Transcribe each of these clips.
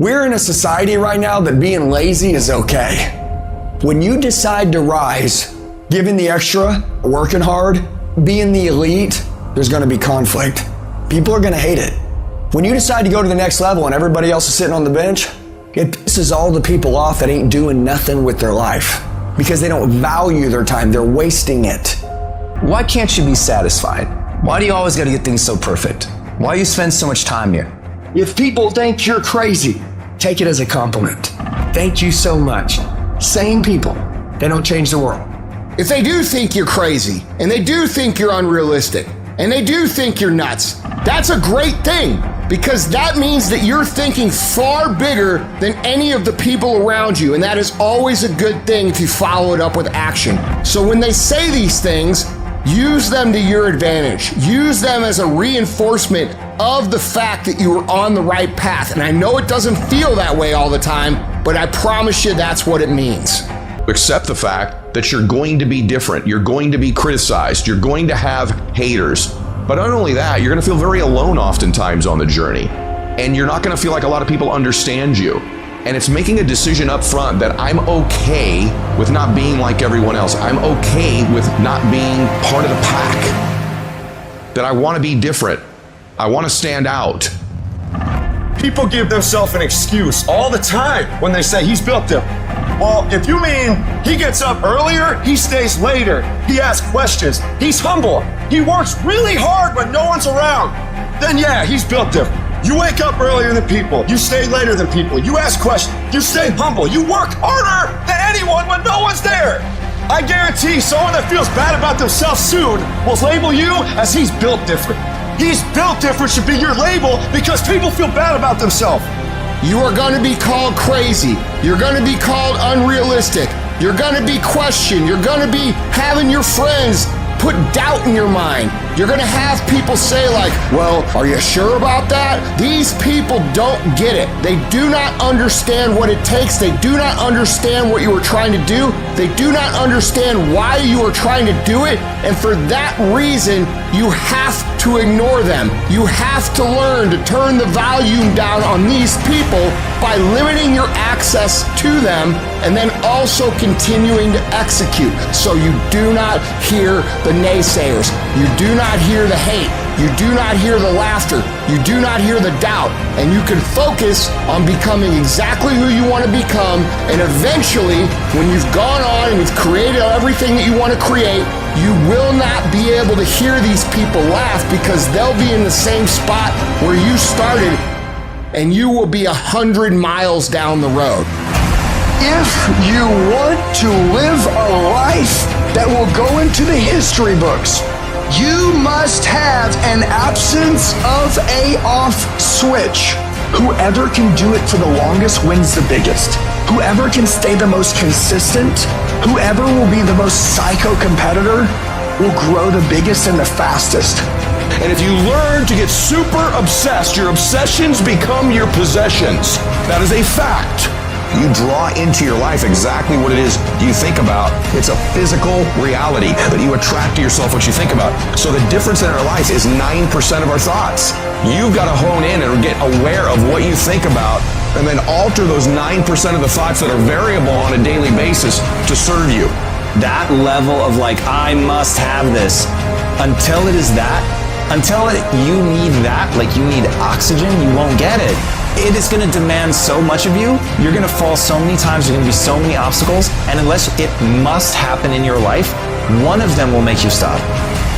We're in a society right now that being lazy is okay. When you decide to rise, giving the extra, working hard, being the elite, there's gonna be conflict. People are gonna hate it. When you decide to go to the next level and everybody else is sitting on the bench, it pisses all the people off that ain't doing nothing with their life because they don't value their time, they're wasting it. Why can't you be satisfied? Why do you always gotta get things so perfect? Why you spend so much time here? If people think you're crazy, take it as a compliment. Thank you so much. Same people, they don't change the world. If they do think you're crazy, and they do think you're unrealistic, and they do think you're nuts, that's a great thing, because that means that you're thinking far bigger than any of the people around you, and that is always a good thing if you follow it up with action. So when they say these things, use them to your advantage. Use them as a reinforcement of the fact that you are on the right path. And I know it doesn't feel that way all the time, but I promise you that's what it means. Accept the fact that you're going to be different. You're going to be criticized. You're going to have haters. But not only that, you're going to feel very alone oftentimes on the journey. And you're not going to feel like a lot of people understand you. And it's making a decision up front that I'm okay with not being like everyone else. I'm okay with not being part of the pack. That I want to be different. I want to stand out. People give themselves an excuse all the time when they say he's built different. Well, if you mean he gets up earlier, he stays later, he asks questions, he's humble, he works really hard when no one's around, then yeah, he's built different. You wake up earlier than people, you stay later than people, you ask questions, you stay humble, you work harder than anyone when no one's there. I guarantee someone that feels bad about themselves soon will label you as he's built different. He's built different should be your label because people feel bad about themselves. You are going to be called crazy. You're going to be called unrealistic. You're going to be questioned. You're going to be having your friends put doubt in your mind. You're going to have people say like, well, are you sure about that? These people don't get it. They do not understand what it takes. They do not understand what you are trying to do. They do not understand why you are trying to do it. And for that reason, you have to ignore them. You have to learn to turn the volume down on these people by limiting your access to them and then also continuing to execute. So you do not hear the naysayers. You do not hear the hate. You do not hear the laughter. You do not hear the doubt. And you can focus on becoming exactly who you want to become. And eventually, when you've gone on and you've created everything that you want to create, you will not be able to hear these people laugh because they'll be in the same spot where you started and you will be 100 miles down the road. If you want to live a life that will go into the history books, you must have an absence of a off switch. Whoever can do it for the longest wins the biggest. Whoever can stay the most consistent, whoever will be the most psycho competitor, will grow the biggest and the fastest. And if you learn to get super obsessed, your obsessions become your possessions. That is a fact. You draw into your life exactly what it is you think about. It's a physical reality that you attract to yourself what you think about. So the difference in our life is 9% of our thoughts. You've got to hone in and get aware of what you think about and then alter those 9% of the thoughts that are variable on a daily basis to serve you. That level of like, I must have this, until it is that, you need that, like you need oxygen, you won't get it. It is going to demand so much of you. You're going to fall so many times. There's going to be so many obstacles. And unless it must happen in your life, one of them will make you stop.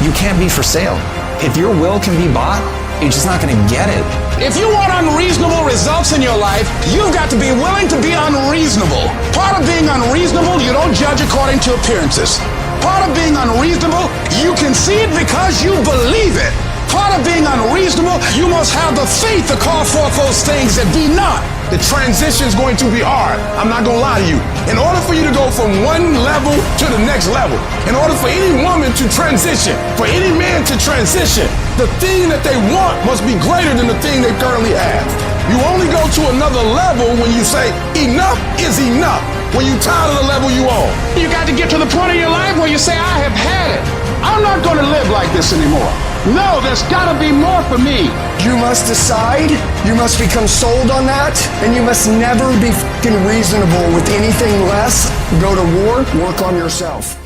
You can't be for sale. If your will can be bought, you're just not going to get it. If you want unreasonable results in your life, you've got to be willing to be unreasonable. Part of being unreasonable, you don't judge according to appearances. Part of being unreasonable, you can see it because you believe it. Part of being unreasonable, you must have the faith to call forth those things that be not. The transition is going to be hard. I'm not going to lie to you. In order for you to go from one level to the next level, in order for any woman to transition, for any man to transition, the thing that they want must be greater than the thing they currently have. You only go to another level when you say, enough is enough, when you're tired of the level you on. You got to get to the point in your life where you say, I have had it. I'm not going to live like this anymore. No, there's gotta be more for me. You must decide, you must become sold on that, and you must never be fucking reasonable with anything less. Go to war, work on yourself.